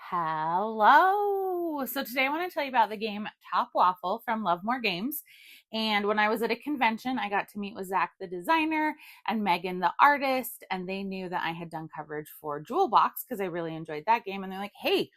Hello. So today I want to tell you about the game Top Waffle from Love More Games. And when I was at a convention, I got to meet with Zach, the designer, and Megan, the artist. And they knew that I had done coverage for Jewel Box because I really enjoyed that game. And they're like, hey,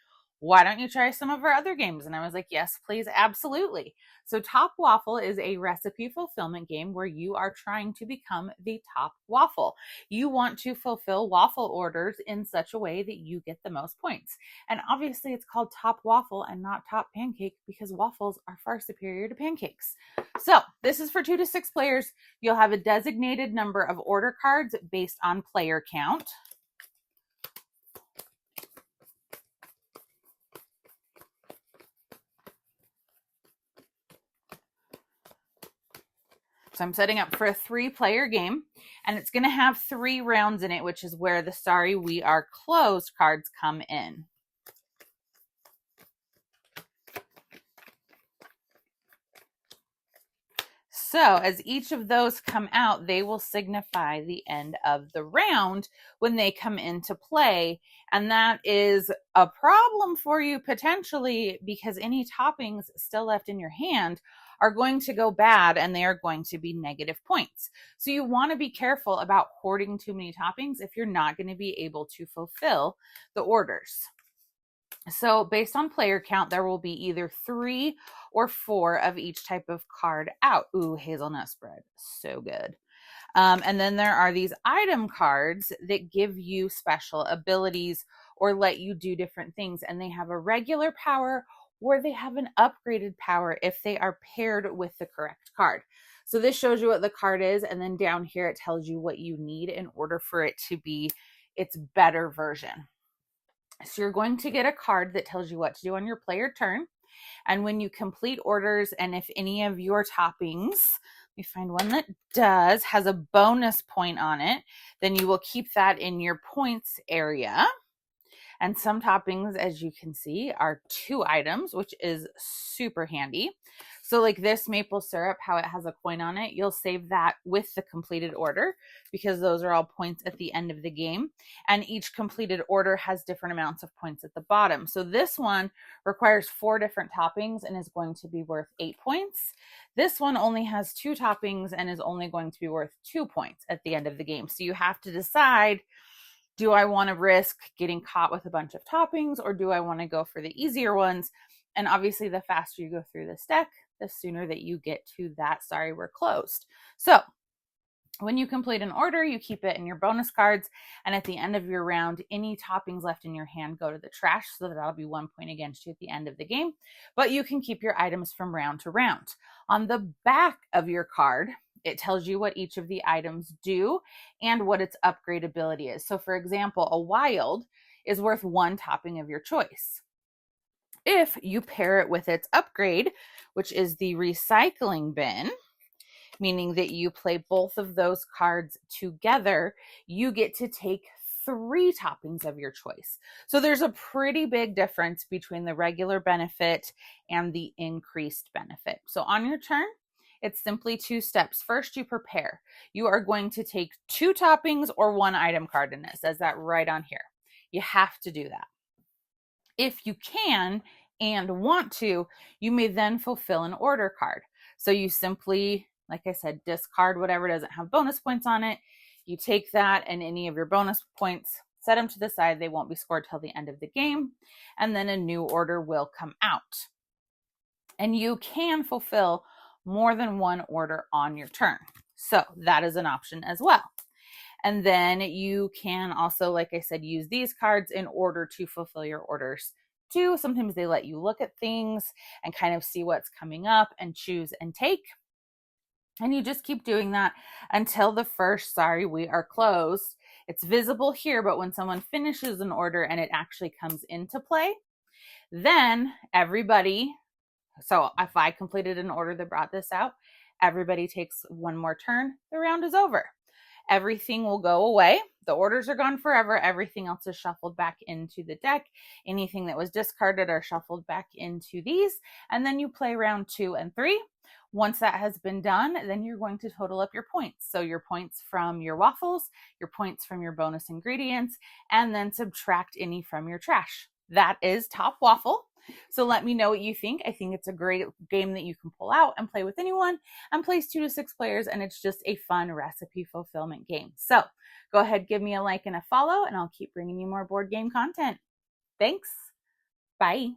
why don't you try some of our other games? And I was like, yes, please, absolutely. So Top Waffle is a recipe fulfillment game where you are trying to become the top waffle. You want to fulfill waffle orders in such a way that you get the most points. And obviously it's called top waffle and not top pancake because waffles are far superior to pancakes. So this is for 2 to 6 players. You'll have a designated number of order cards based on player count. So I'm setting up for a 3-player game, and it's going to have 3 rounds in it, which is where the sorry we are closed cards come in. So as each of those come out, they will signify the end of the round when they come into play. And that is a problem for you potentially because any toppings still left in your hand are going to go bad and they are going to be negative points. So you want to be careful about hoarding too many toppings if you're not going to be able to fulfill the orders. So based on player count, there will be either 3 or 4 of each type of card out. Ooh, hazelnut spread. So good. And then there are these item cards that give you special abilities or let you do different things. And they have a regular power or they have an upgraded power if they are paired with the correct card. So this shows you what the card is. And then down here, it tells you what you need in order for it to be its better version. So you're going to get a card that tells you what to do on your player turn. And when you complete orders, and if any of your toppings, we find one that does, has a bonus point on it, then you will keep that in your points area. And some toppings, as you can see, are 2 items, which is super handy. So like this maple syrup, how it has a coin on it, you'll save that with the completed order because those are all points at the end of the game. And each completed order has different amounts of points at the bottom. So this one requires 4 different toppings and is going to be worth 8 points. This one only has 2 toppings and is only going to be worth 2 points at the end of the game. So you have to decide, do I want to risk getting caught with a bunch of toppings or do I want to go for the easier ones? And obviously the faster you go through this deck, the sooner that you get to that sorry we're closed. So when you complete an order, you keep it in your bonus cards. And at the end of your round, any toppings left in your hand go to the trash. So that'll be 1 point against you at the end of the game. But you can keep your items from round to round. On the back of your card, it tells you what each of the items do and what its upgrade ability is. So for example, a wild is worth 1 topping of your choice. If you pair it with its upgrade, which is the recycling bin, meaning that you play both of those cards together, you get to take 3 toppings of your choice. So there's a pretty big difference between the regular benefit and the increased benefit. So on your turn, it's simply 2 steps. First, you prepare. You are going to take 2 toppings or 1 item card, and it says that right on here. You have to do that. If you can and want to, you may then fulfill an order card. So you simply, like I said, discard whatever doesn't have bonus points on it. You take that and any of your bonus points, set them to the side. They won't be scored till the end of the game. And then a new order will come out. And you can fulfill more than 1 order on your turn. So that is an option as well. And then you can also, like I said, use these cards in order to fulfill your orders too. Sometimes they let you look at things and kind of see what's coming up and choose and take. And you just keep doing that until the first sorry we are closed. It's visible here, but when someone finishes an order and it actually comes into play, then everybody, so if I completed an order that brought this out, everybody takes 1 more turn, the round is over. Everything will go away. The orders are gone forever. Everything else is shuffled back into the deck. Anything that was discarded are shuffled back into these. And then you play round 2 and 3. Once that has been done, then you're going to total up your points. So your points from your waffles, your points from your bonus ingredients, and then subtract any from your trash. That is Top Waffle. So let me know what you think. I think it's a great game that you can pull out and play with anyone, and plays 2 to 6 players, and it's just a fun recipe fulfillment game. So go ahead, give me a like and a follow, and I'll keep bringing you more board game content. Thanks. Bye.